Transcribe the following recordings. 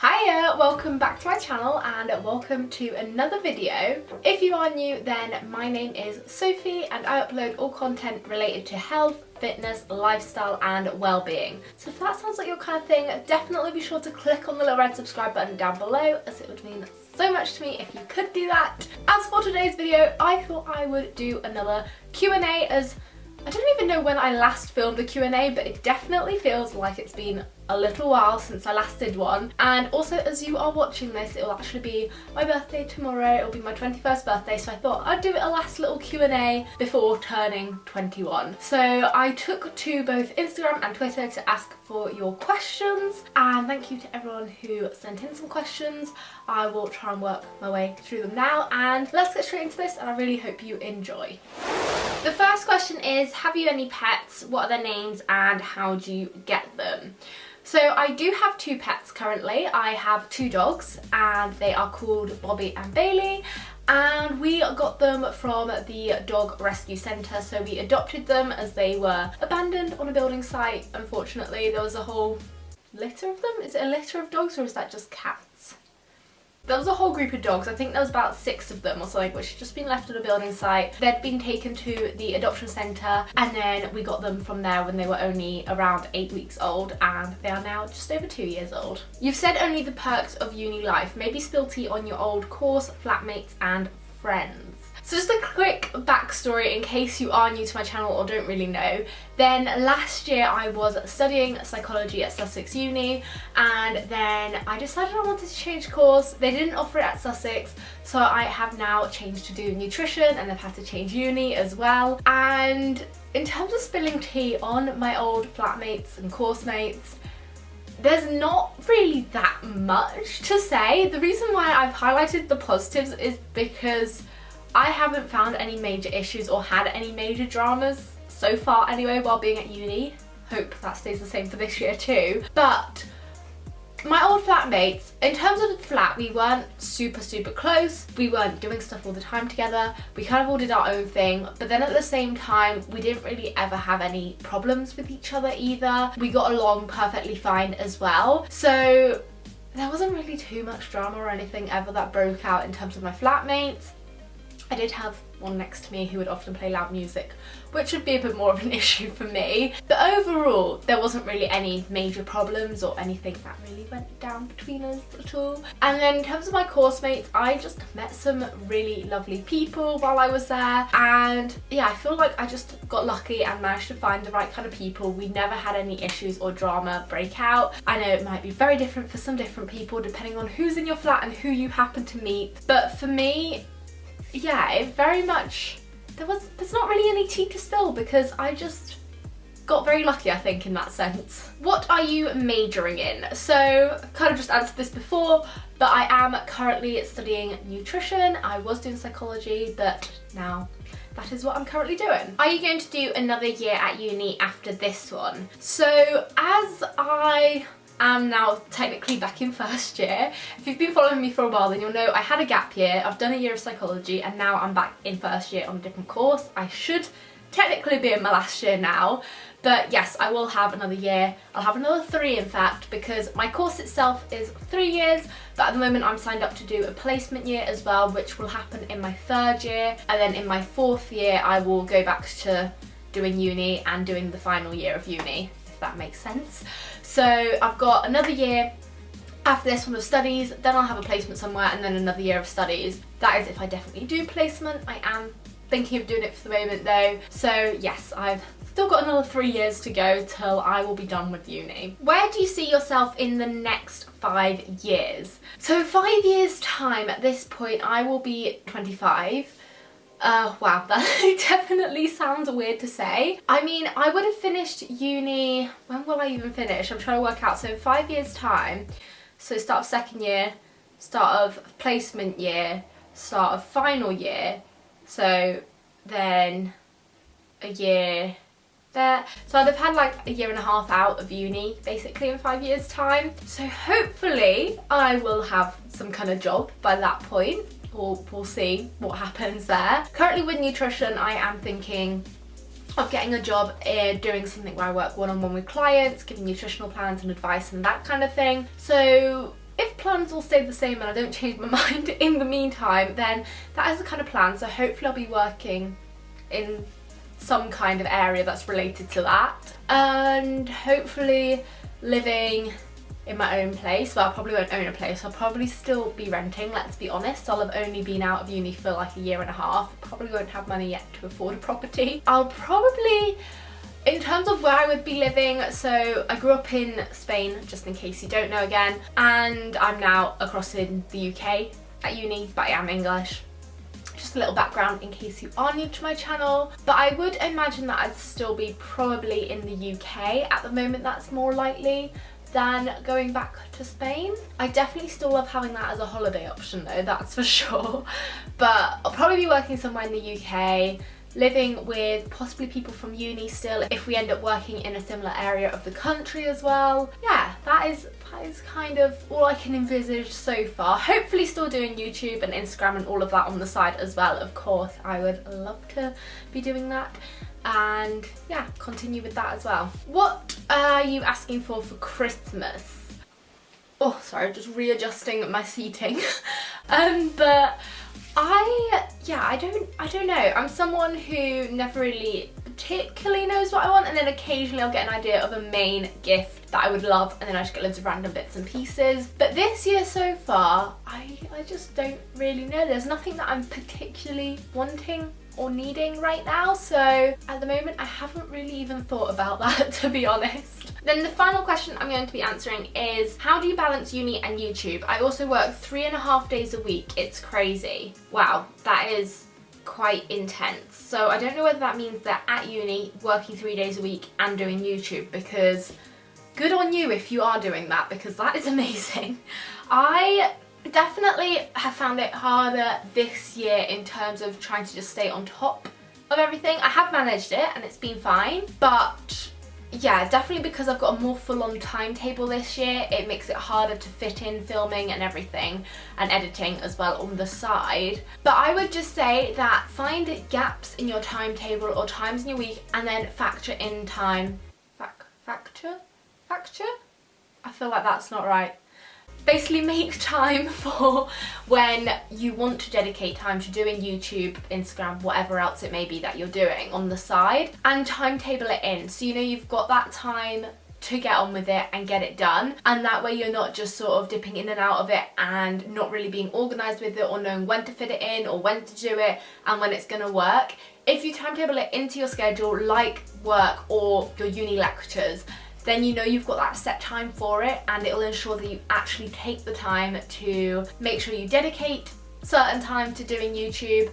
Hiya, welcome back to my channel and welcome to another video. If you are new, then my name is Sophie and I upload all content related to health, fitness, lifestyle and well-being. So if that sounds like your kind of thing, definitely be sure to click on the little red subscribe button down below, as it would mean so much to me if you could do that. As for today's video, I thought I would do another Q&A, as I don't even know when I last filmed a Q&A, but it definitely feels like it's been a little while since I last did one. And also, as you are watching this, it will actually be my birthday tomorrow. It'll be my 21st birthday, so I thought I'd do it a last little Q&A before turning 21. So I took to both Instagram and Twitter to ask for your questions, and thank you to everyone who sent in some questions. I will try and work my way through them now, and let's get straight into this, and I really hope you enjoy. The first question is, have you any pets? What are their names and how do you get them? So I do have two pets currently. I have two dogs and they are called Bobby and Bailey, and we got them from the dog rescue centre. So we adopted them as they were abandoned on a building site. Unfortunately, there was a whole litter of them. Is it a litter of dogs or is that just cats? There was a whole group of dogs, I think there was about 6 of them or something, which had just been left on a building site. They'd been taken to the adoption centre and then we got them from there when they were only around 8 weeks old, and they are now just over 2 years old. You've said only the perks of uni life. Maybe spill tea on your old course, flatmates and friends. So just a quick backstory in case you are new to my channel or don't really know. Then last year I was studying psychology at Sussex Uni, and then I decided I wanted to change course. They didn't offer it at Sussex, so I have now changed to do nutrition, and I've had to change uni as well. And in terms of spilling tea on my old flatmates and course mates, there's not really that much to say. The reason why I've highlighted the positives is because I haven't found any major issues or had any major dramas so far anyway while being at uni. Hope that stays the same for this year too. But my old flatmates, in terms of the flat, we weren't super close. We weren't doing stuff all the time together. We kind of all did our own thing, but then at the same time we didn't really ever have any problems with each other either. We got along perfectly fine as well. So there wasn't really too much drama or anything ever that broke out in terms of my flatmates. I did have one next to me who would often play loud music, which would be a bit more of an issue for me. But overall, there wasn't really any major problems or anything that really went down between us at all. And then in terms of my course mates, I just met some really lovely people while I was there. And yeah, I feel like I just got lucky and managed to find the right kind of people. We never had any issues or drama break out. I know it might be very different for some different people depending on who's in your flat and who you happen to meet. But for me, yeah, it very much, there's not really any tea to spill because I just got very lucky, I think, in that sense. What are you majoring in? So, kind of just answered this before, but I am currently studying nutrition. I was doing psychology, but now that is what I'm currently doing. Are you going to do another year at uni after this one? So, as I'm now technically back in first year. If you've been following me for a while, then you'll know I had a gap year. I've done a year of psychology and now I'm back in first year on a different course. I should technically be in my last year now, but yes, I will have another year. I'll have another 3 in fact, because my course itself is 3 years, but at the moment I'm signed up to do a placement year as well, which will happen in my 3rd year, and then in my 4th year I will go back to doing uni and doing the final year of uni, if that makes sense. So I've got another year after this one of studies, then I'll have a placement somewhere, and then another year of studies. That is if I definitely do placement. I am thinking of doing it for the moment though. So yes, I've still got another 3 years to go till I will be done with uni. Where do you see yourself in the next 5 years? So 5 years time, at this point I will be 25. Wow, that definitely sounds weird to say. I mean, I would have finished uni, when will I even finish? I'm trying to work out, so 5 years time, so start of 2nd year, start of placement year, start of final year, so then a year there. So I'd have had like a year and a half out of uni basically in 5 years time. So hopefully I will have some kind of job by that point. We'll see what happens there. Currently with nutrition, I am thinking of getting a job doing something where I work one-on-one with clients, giving nutritional plans and advice and that kind of thing. So if plans all stay the same and I don't change my mind in the meantime, then that is the kind of plan. So hopefully I'll be working in some kind of area that's related to that, and hopefully living in my own place. Well, I probably won't own a place, I'll probably still be renting, let's be honest. I'll have only been out of uni for like a year and a half, probably won't have money yet to afford a property. I'll probably, in terms of where I would be living, so I grew up in Spain, just in case you don't know again, and I'm now across in the UK at uni, but I am English. Just a little background in case you are new to my channel. But I would imagine that I'd still be probably in the UK. At the moment that's more likely than going back to Spain. I definitely still love having that as a holiday option though, that's for sure. But I'll probably be working somewhere in the UK, living with possibly people from uni still if we end up working in a similar area of the country as well. Yeah, that is kind of all I can envisage so far. Hopefully still doing YouTube and Instagram and all of that on the side as well. Of course, I would love to be doing that, and yeah, continue with that as well. What are you asking for Christmas? Oh, sorry, just readjusting my seating. But I don't know. I'm someone who never really particularly knows what I want, and then occasionally I'll get an idea of a main gift that I would love, and then I just get loads of random bits and pieces. But this year so far, I just don't really know. There's nothing that I'm particularly wanting or needing right now, so at the moment I haven't really even thought about that, to be honest. Then the final question I'm going to be answering is, how do you balance uni and YouTube? I also work 3.5 days a week. It's crazy. Wow, that is quite intense. So I don't know whether that means that at uni working 3 days a week and doing YouTube, because good on you if you are doing that, because that is amazing. I definitely have found it harder this year in terms of trying to just stay on top of everything. I have managed it and it's been fine, but yeah, definitely because I've got a more full-on timetable this year, it makes it harder to fit in filming and everything, and editing as well on the side. But I would just say that find gaps in your timetable or times in your week, and then factor in time. Factor? I feel like that's not right. Basically make time for when you want to dedicate time to doing YouTube, Instagram, whatever else it may be that you're doing on the side, and timetable it in so you know you've got that time to get on with it and get it done, and that way you're not just sort of dipping in and out of it and not really being organised with it or knowing when to fit it in or when to do it and when it's going to work. If you timetable it into your schedule like work or your uni lectures, then you know you've got that set time for it, and it'll ensure that you actually take the time to make sure you dedicate certain time to doing YouTube,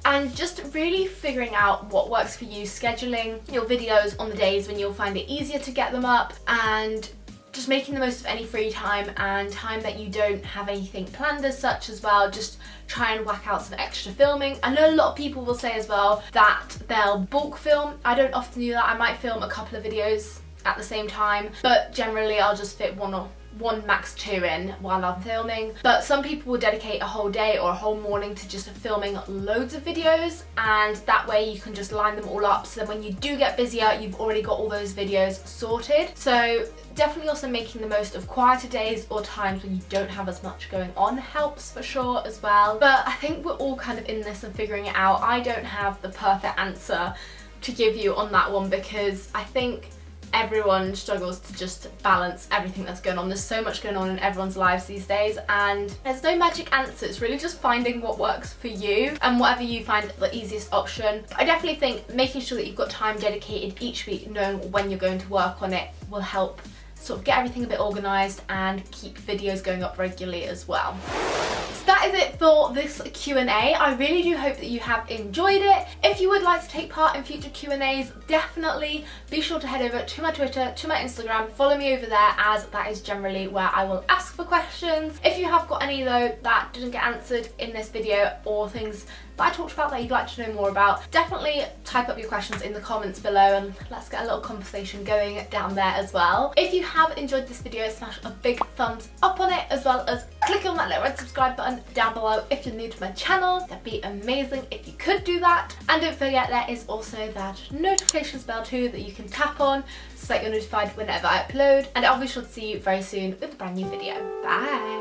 and just really figuring out what works for you, scheduling your videos on the days when you'll find it easier to get them up, and just making the most of any free time and time that you don't have anything planned as such as well. Just try and whack out some extra filming. I know a lot of people will say as well that they'll bulk film. I don't often do that. I might film a couple of videos at the same time, but generally I'll just fit one max 2 in while I'm filming. But some people will dedicate a whole day or a whole morning to just filming loads of videos, and that way you can just line them all up, so then when you do get busier you've already got all those videos sorted. So definitely also making the most of quieter days or times when you don't have as much going on helps for sure as well. But I think we're all kind of in this and figuring it out. I don't have the perfect answer to give you on that one, because I think everyone struggles to just balance everything that's going on. There's so much going on in everyone's lives these days, and there's no magic answer. It's really just finding what works for you and whatever you find the easiest option. But I definitely think making sure that you've got time dedicated each week, knowing when you're going to work on it, will help sort of get everything a bit organised and keep videos going up regularly as well. So that is it for this Q&A. I really do hope that you have enjoyed it. If you would like to take part in future Q&As, definitely be sure to head over to my Twitter, to my Instagram, follow me over there, as that is generally where I will ask for questions. If you have got any though that didn't get answered in this video, or things that I talked about that you'd like to know more about, definitely type up your questions in the comments below and let's get a little conversation going down there as well. If you have enjoyed this video, smash a big thumbs up on it, as well as click on that little red subscribe button down below if you're new to my channel. That'd be amazing if you could do that. And don't forget, there is also that notifications bell too that you can tap on so that you're notified whenever I upload. And I'll be sure to see you very soon with a brand new video. Bye!